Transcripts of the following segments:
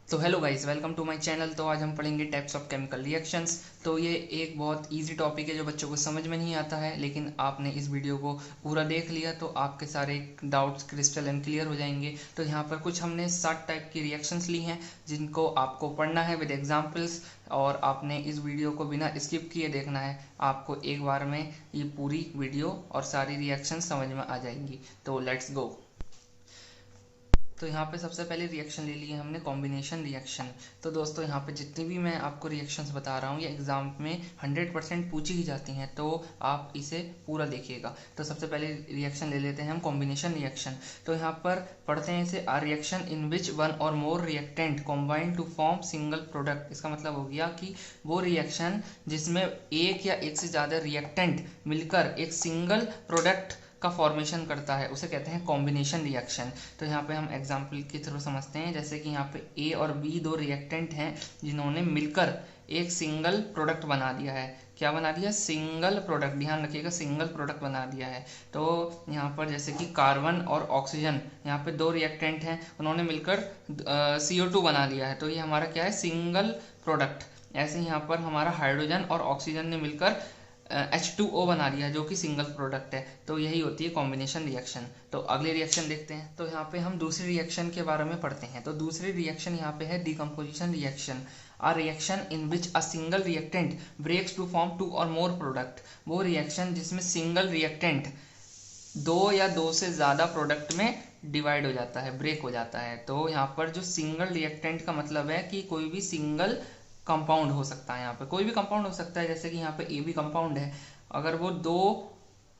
तो hello guys, welcome to my channel. तो आज हम पढ़ेंगे टाइप्स ऑफ केमिकल रिएक्शंस। तो ये एक बहुत इजी टॉपिक है जो बच्चों को समझ में नहीं आता है, लेकिन आपने इस वीडियो को पूरा देख लिया तो आपके सारे डाउट्स क्रिस्टल एंड क्लियर हो जाएंगे। तो यहाँ पर कुछ हमने 7 टाइप की रिएक्शंस ली हैं जिनको आपको पढ़ना है विद एग्जाम्पल्स, और आपने इस वीडियो को बिना स्किप किए देखना है। आपको एक बार में ये पूरी वीडियो और सारी रिएक्शन समझ में आ जाएंगी। तो लेट्स गो। तो यहाँ पे सबसे पहले रिएक्शन ले लिए हमने कॉम्बिनेशन रिएक्शन। तो दोस्तों यहाँ पे जितनी भी मैं आपको रिएक्शंस बता रहा हूँ ये एग्जाम में 100% पूछी ही जाती हैं, तो आप इसे पूरा देखिएगा। तो सबसे पहले रिएक्शन ले लेते हैं हम कॉम्बिनेशन रिएक्शन। तो यहाँ पर पढ़ते हैं इसे, आ रिएक्शन इन विच वन और more reactant combine to form single product. इसका मतलब हो गया कि वो रिएक्शन जिसमें एक या एक से ज़्यादा रिएक्टेंट मिलकर एक सिंगल प्रोडक्ट का फॉर्मेशन करता है उसे कहते हैं कॉम्बिनेशन रिएक्शन। तो यहाँ पे हम एग्जांपल के थ्रू समझते हैं। जैसे कि यहाँ पे ए और बी दो रिएक्टेंट हैं जिन्होंने मिलकर एक सिंगल प्रोडक्ट बना दिया है। क्या बना दिया? Single product. ध्यान रखिएगा, सिंगल प्रोडक्ट बना दिया है। तो यहाँ पर जैसे कि कार्बन और ऑक्सीजन, यहाँ पे दो रिएक्टेंट हैं, उन्होंने मिलकर CO2 बना दिया है। तो ये हमारा क्या है? Single product. ऐसे ही यहाँ पर हमारा हाइड्रोजन और ऑक्सीजन ने मिलकर H2O बना दिया जो कि सिंगल प्रोडक्ट है। तो यही होती है कॉम्बिनेशन रिएक्शन। तो अगले रिएक्शन देखते हैं। तो यहाँ पे हम दूसरी रिएक्शन के बारे में पढ़ते हैं। तो दूसरी रिएक्शन यहाँ पे है decomposition reaction. A reaction in which a single reactant breaks to form two और मोर प्रोडक्ट। वो रिएक्शन जिसमें सिंगल रिएक्टेंट दो या दो से ज़्यादा प्रोडक्ट में डिवाइड हो जाता है, ब्रेक हो जाता है। तो यहाँ पर जो सिंगल रिएक्टेंट का मतलब है कि कोई भी सिंगल कंपाउंड हो सकता है। यहाँ पे कोई भी कंपाउंड हो सकता है। जैसे कि यहाँ पे ए बी कंपाउंड है, अगर वो दो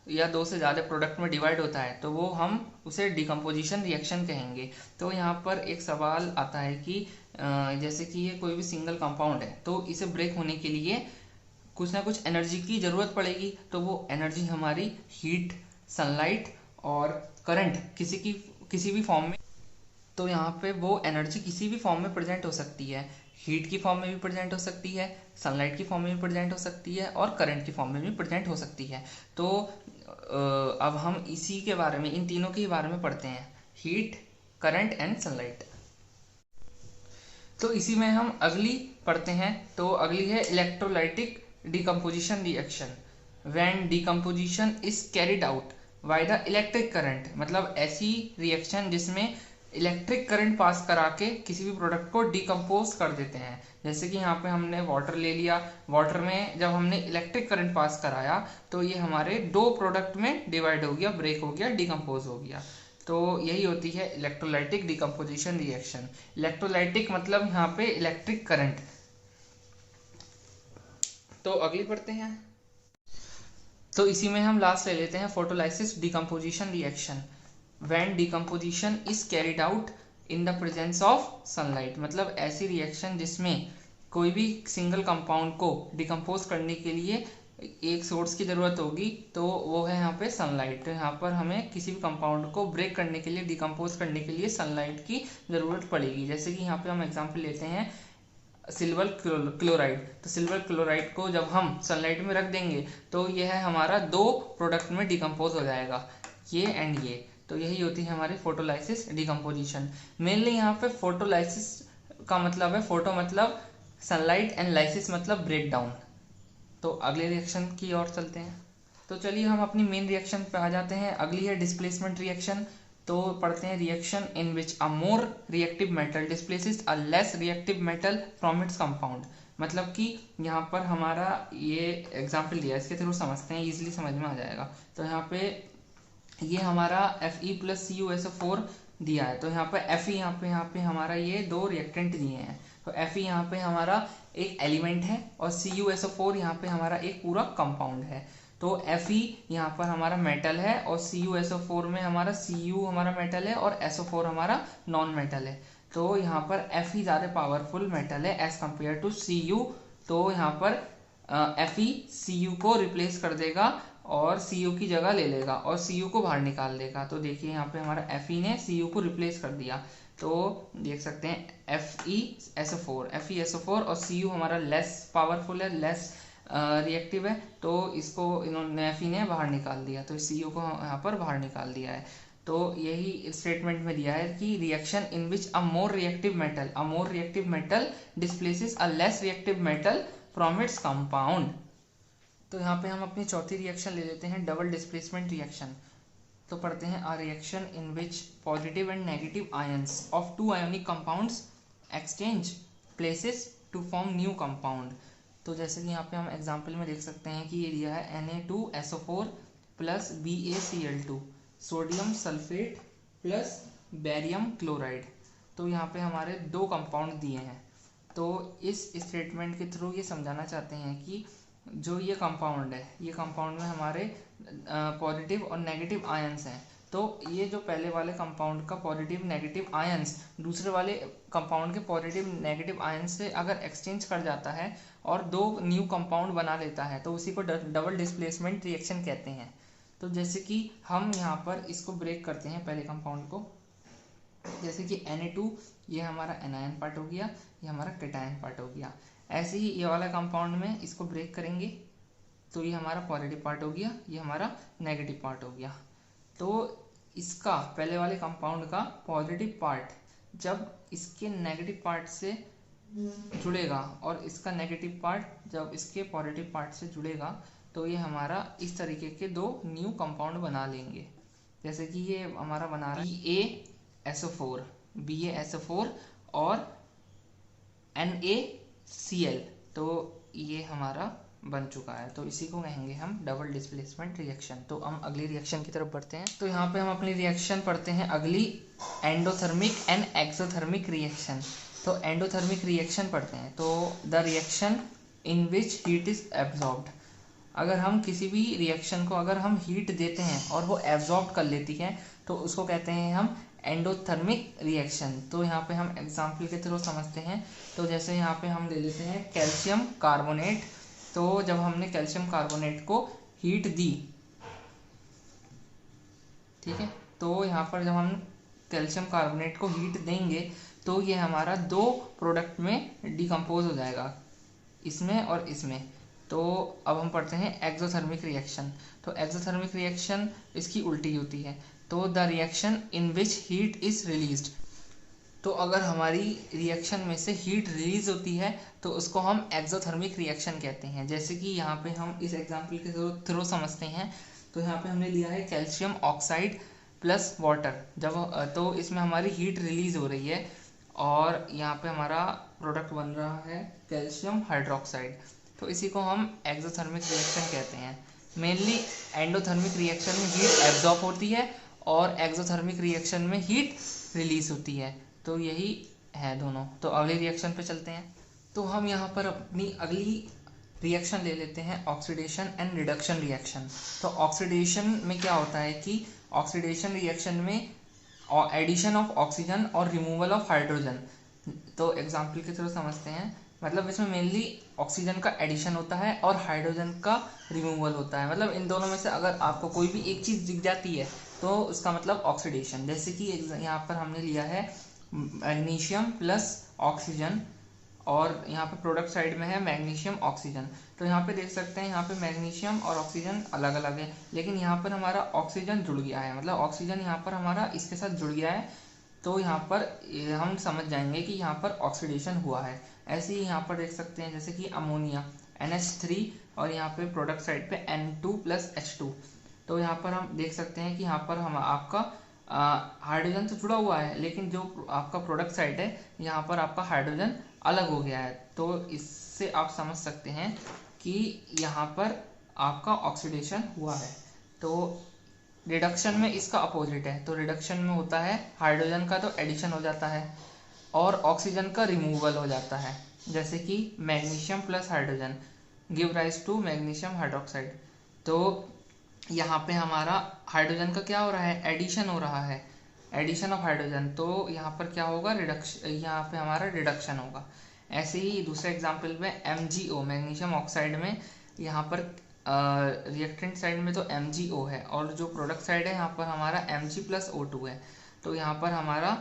या दो से ज़्यादा प्रोडक्ट में डिवाइड होता है तो वो हम उसे डिकम्पोजिशन रिएक्शन कहेंगे। तो यहाँ पर एक सवाल आता है कि जैसे कि ये कोई भी सिंगल कंपाउंड है तो इसे ब्रेक होने के लिए कुछ ना कुछ एनर्जी की ज़रूरत पड़ेगी। तो वो एनर्जी हमारी हीट, सनलाइट और करंट किसी भी फॉर्म में। तो यहाँ पे वो एनर्जी किसी भी फॉर्म में प्रेजेंट हो सकती है। हीट की फॉर्म में भी प्रेजेंट हो सकती है, सनलाइट की फॉर्म में भी प्रेजेंट हो सकती है और करंट की फॉर्म में भी प्रेजेंट हो सकती है। तो अब हम इसी के बारे में, इन तीनों के बारे में पढ़ते हैं, हीट, करंट एंड सनलाइट। तो इसी में हम अगली पढ़ते हैं। तो अगली है electrolytic decomposition reaction. When decomposition is carried out by the electric current. मतलब ऐसी रिएक्शन जिसमें इलेक्ट्रिक करंट पास करा के किसी भी प्रोडक्ट को डिकम्पोज कर देते हैं। जैसे कि यहाँ पे हमने वाटर ले लिया, वाटर में जब हमने इलेक्ट्रिक करंट पास कराया तो ये हमारे दो प्रोडक्ट में डिवाइड हो गया, ब्रेक हो गया, डिकम्पोज हो गया। तो यही होती है इलेक्ट्रोलाइटिक डिकम्पोजिशन रिएक्शन। इलेक्ट्रोलाइटिक मतलब यहाँ पे इलेक्ट्रिक करंट। तो अगली पढ़ते हैं। तो इसी में हम लास्ट ले लेते हैं photolysis decomposition reaction. When decomposition is carried out in the presence of sunlight. मतलब ऐसी रिएक्शन जिसमें कोई भी सिंगल कंपाउंड को डिकम्पोज करने के लिए एक सोर्स की ज़रूरत होगी, तो वो है यहाँ पे सनलाइट। तो यहाँ पर हमें किसी भी कंपाउंड को ब्रेक करने के लिए, डिकम्पोज करने के लिए सनलाइट की ज़रूरत पड़ेगी। जैसे कि यहाँ पे हम एग्जांपल लेते हैं सिल्वर क्लोराइड। तो सिल्वर क्लोराइड को जब हम सनलाइट में रख देंगे तो यह हमारा दो प्रोडक्ट में डिकम्पोज हो जाएगा, ये एंड ये। तो यही होती है हमारी फोटोलाइसिस डिकम्पोजिशन। मेनली यहाँ पे फोटोलाइसिस का मतलब है, फोटो मतलब सनलाइट एंड लाइसिस मतलब ब्रेक डाउन। तो अगले रिएक्शन की ओर चलते हैं। तो चलिए हम अपनी मेन रिएक्शन पे आ जाते हैं। अगली है डिस्प्लेसमेंट रिएक्शन। तो पढ़ते हैं, reaction in which a more reactive metal displaces a less reactive metal from its compound. मतलब कि यहाँ पर हमारा ये एग्जाम्पल दिया है, इसके थ्रू समझते हैं, इजीली समझ में आ जाएगा। तो यहाँ पे ये हमारा Fe+CuSO4 दिया है। तो यहाँ पर Fe यहाँ पे हमारा ये दो रिएक्टेंट दिए हैं। तो Fe यहाँ पे हमारा एक एलिमेंट है और CuSO4 यहाँ पे हमारा एक पूरा कंपाउंड है। तो Fe यहाँ पर हमारा मेटल है और CuSO4 में हमारा Cu हमारा मेटल है और SO4 हमारा नॉन मेटल है। तो यहाँ पर Fe ज़्यादा पावरफुल मेटल है एज कम्पेयर टू Cu। तो यहाँ पर Fe Cu को रिप्लेस कर देगा और Cu की जगह ले लेगा और Cu को बाहर निकाल देगा। तो देखिए यहाँ पे हमारा Fe ने Cu को रिप्लेस कर दिया। तो देख सकते हैं FeSO4 और Cu हमारा लेस पावरफुल है, लेस रिएक्टिव है। तो इसको इन्होंने Fe ने बाहर निकाल दिया, तो Cu को यहाँ पर बाहर निकाल दिया है। तो यही स्टेटमेंट में दिया है कि reaction in which a more reactive metal displaces a less reactive metal from its compound. तो यहाँ पे हम अपनी चौथी रिएक्शन ले लेते हैं, डबल डिस्प्लेसमेंट रिएक्शन। तो पढ़ते हैं, a reaction in which positive and negative ions of two ionic compounds exchange places to form new compound. तो जैसे कि यहाँ पे हम एग्जांपल में देख सकते हैं कि ये दिया है Na2SO4 plus BaCl2 sodium sulphate plus barium chloride. तो यहाँ पे हमारे दो कंपाउंड दिए हैं। तो इस स्टेटमेंट के थ्रू ये समझाना चाहते हैं कि जो ये कंपाउंड है, ये कंपाउंड में हमारे पॉजिटिव और नेगेटिव आयंस हैं। तो ये जो पहले वाले कंपाउंड का पॉजिटिव नेगेटिव आयंस दूसरे वाले कंपाउंड के पॉजिटिव नेगेटिव आयंस से अगर एक्सचेंज कर जाता है और दो न्यू कंपाउंड बना लेता है तो उसी को डबल डिस्प्लेसमेंट रिएक्शन कहते हैं। तो जैसे कि हम यहाँ पर इसको ब्रेक करते हैं पहले कंपाउंड को, जैसे कि Na2 ये हमारा एनायन पार्ट हो गया, ये हमारा कैटायन पार्ट हो गया। ऐसे ही ये वाला कंपाउंड में इसको ब्रेक करेंगे तो ये हमारा पॉजिटिव पार्ट हो गया, ये हमारा नेगेटिव पार्ट हो गया। तो इसका पहले वाले कंपाउंड का पॉजिटिव पार्ट जब इसके नेगेटिव पार्ट से जुड़ेगा और इसका नेगेटिव पार्ट जब इसके पॉजिटिव पार्ट से जुड़ेगा तो ये हमारा इस तरीके के दो न्यू कंपाउंड बना लेंगे। जैसे कि ये हमारा बना रहा है BaSO4 और NaCl। तो ये हमारा बन चुका है। तो इसी को कहेंगे हम डबल डिस्प्लेसमेंट रिएक्शन। तो हम अगली रिएक्शन की तरफ बढ़ते हैं। तो यहाँ पे हम अपनी रिएक्शन पढ़ते हैं अगली, एंडोथर्मिक एंड एक्सोथर्मिक रिएक्शन। तो एंडोथर्मिक रिएक्शन पढ़ते हैं। तो the reaction in which heat is absorbed. अगर हम किसी भी रिएक्शन को अगर हम हीट देते हैं और वो एब्जॉर्ब कर लेती है तो उसको कहते हैं हम एंडोथर्मिक रिएक्शन। तो यहाँ पे हम एग्जाम्पल के थ्रू समझते हैं। तो जैसे यहाँ पे हम ले लेते हैं कैल्शियम कार्बोनेट। तो जब हमने कैल्शियम कार्बोनेट को हीट दी, ठीक है, तो यहाँ पर जब हम कैल्शियम कार्बोनेट को हीट देंगे तो ये हमारा दो प्रोडक्ट में डिकम्पोज हो जाएगा, इसमें और इसमें। तो अब हम पढ़ते हैं एक्सोथर्मिक रिएक्शन। तो एक्सोथर्मिक रिएक्शन इसकी उल्टी होती है। तो the reaction in which heat is released. तो अगर हमारी रिएक्शन में से हीट रिलीज होती है तो उसको हम एक्सोथर्मिक रिएक्शन कहते हैं। जैसे कि यहाँ पे हम इस एग्जांपल के थ्रू समझते हैं। तो यहाँ पे हमने लिया है कैल्शियम ऑक्साइड प्लस वाटर, जब तो इसमें हमारी हीट रिलीज हो रही है और यहाँ पे हमारा प्रोडक्ट बन रहा है कैल्शियम हाइड्रोक्साइड। तो इसी को हम एक्सोथर्मिक रिएक्शन कहते हैं। मेनली एंडोथर्मिक रिएक्शन में हीट एब्जॉर्ब होती है और एक्सोथर्मिक रिएक्शन में हीट रिलीज होती है। तो यही है दोनों। तो अगली रिएक्शन पे चलते हैं। तो हम यहाँ पर अपनी अगली रिएक्शन ले लेते हैं ऑक्सीडेशन एंड रिडक्शन रिएक्शन। तो ऑक्सीडेशन में क्या होता है कि ऑक्सीडेशन रिएक्शन में एडिशन ऑफ ऑक्सीजन और रिमूवल ऑफ हाइड्रोजन। तो एग्जाम्पल के थ्रू समझते हैं। मतलब इसमें मेनली ऑक्सीजन का एडिशन होता है और हाइड्रोजन का रिमूवल होता है। मतलब इन दोनों में से अगर आपको कोई भी एक चीज़ दिख जाती है तो उसका मतलब ऑक्सीडेशन। जैसे कि यहाँ पर हमने लिया है मैग्नीशियम प्लस ऑक्सीजन और यहाँ पे प्रोडक्ट साइड में है मैग्नीशियम ऑक्सीजन। तो यहाँ पे देख सकते हैं यहाँ पे मैग्नीशियम और ऑक्सीजन अलग अलग है, लेकिन यहाँ पर हमारा ऑक्सीजन जुड़ गया है, मतलब ऑक्सीजन यहाँ पर हमारा इसके साथ जुड़ गया है। तो यहाँ पर हम समझ जाएंगे कि यहाँ पर ऑक्सीडेशन हुआ है। ऐसे ही यहाँ पर देख सकते हैं जैसे कि अमोनिया NH3 और यहाँ पे प्रोडक्ट साइड पे N2 + H2। तो यहाँ पर हम देख सकते हैं कि यहाँ पर हम आपका हाइड्रोजन तो जुड़ा हुआ है, लेकिन जो आपका प्रोडक्ट साइड है यहाँ पर आपका हाइड्रोजन अलग हो गया है। तो इससे आप समझ सकते हैं कि यहाँ पर आपका ऑक्सीडेशन हुआ है। तो रिडक्शन में इसका अपोजिट है। तो रिडक्शन में होता है हाइड्रोजन का तो एडिशन हो जाता है और ऑक्सीजन का रिमूवल हो जाता है। जैसे कि magnesium plus hydrogen give rise to magnesium hydroxide. तो यहाँ पे हमारा हाइड्रोजन का क्या हो रहा है, एडिशन हो रहा है, एडिशन ऑफ हाइड्रोजन। तो यहाँ पर क्या होगा, रिडक्शन, यहाँ पे हमारा रिडक्शन होगा। ऐसे ही दूसरे एग्जाम्पल में MgO मैग्नीशियम ऑक्साइड में यहाँ पर रिएक्टेंट साइड में तो MgO है और जो प्रोडक्ट साइड है यहाँ पर हमारा Mg + O2 है। तो यहाँ पर हमारा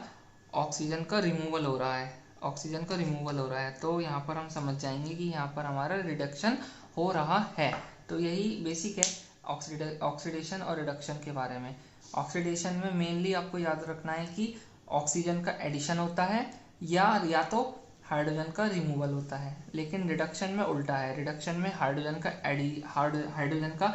ऑक्सीजन का रिमूवल हो रहा है, ऑक्सीजन का रिमूवल हो रहा है। तो यहाँ पर हम समझ जाएंगे कि यहाँ पर हमारा रिडक्शन हो रहा है। तो यही बेसिक है ऑक्सीडेशन और रिडक्शन के बारे में। ऑक्सीडेशन में मेनली आपको याद रखना है कि ऑक्सीजन का एडिशन होता है या तो हाइड्रोजन का रिमूवल होता है, लेकिन रिडक्शन में उल्टा है। रिडक्शन में हाइड्रोजन का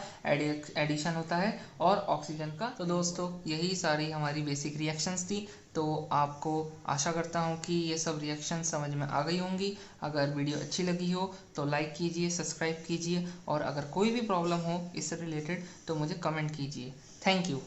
एडिशन होता है और ऑक्सीजन का। तो दोस्तों यही सारी हमारी बेसिक रिएक्शंस थी। तो आपको आशा करता हूँ कि ये सब रिएक्शन समझ में आ गई होंगी। अगर वीडियो अच्छी लगी हो तो लाइक कीजिए, सब्सक्राइब कीजिए, और अगर कोई भी प्रॉब्लम हो इससे रिलेटेड तो मुझे कमेंट कीजिए। Thank you.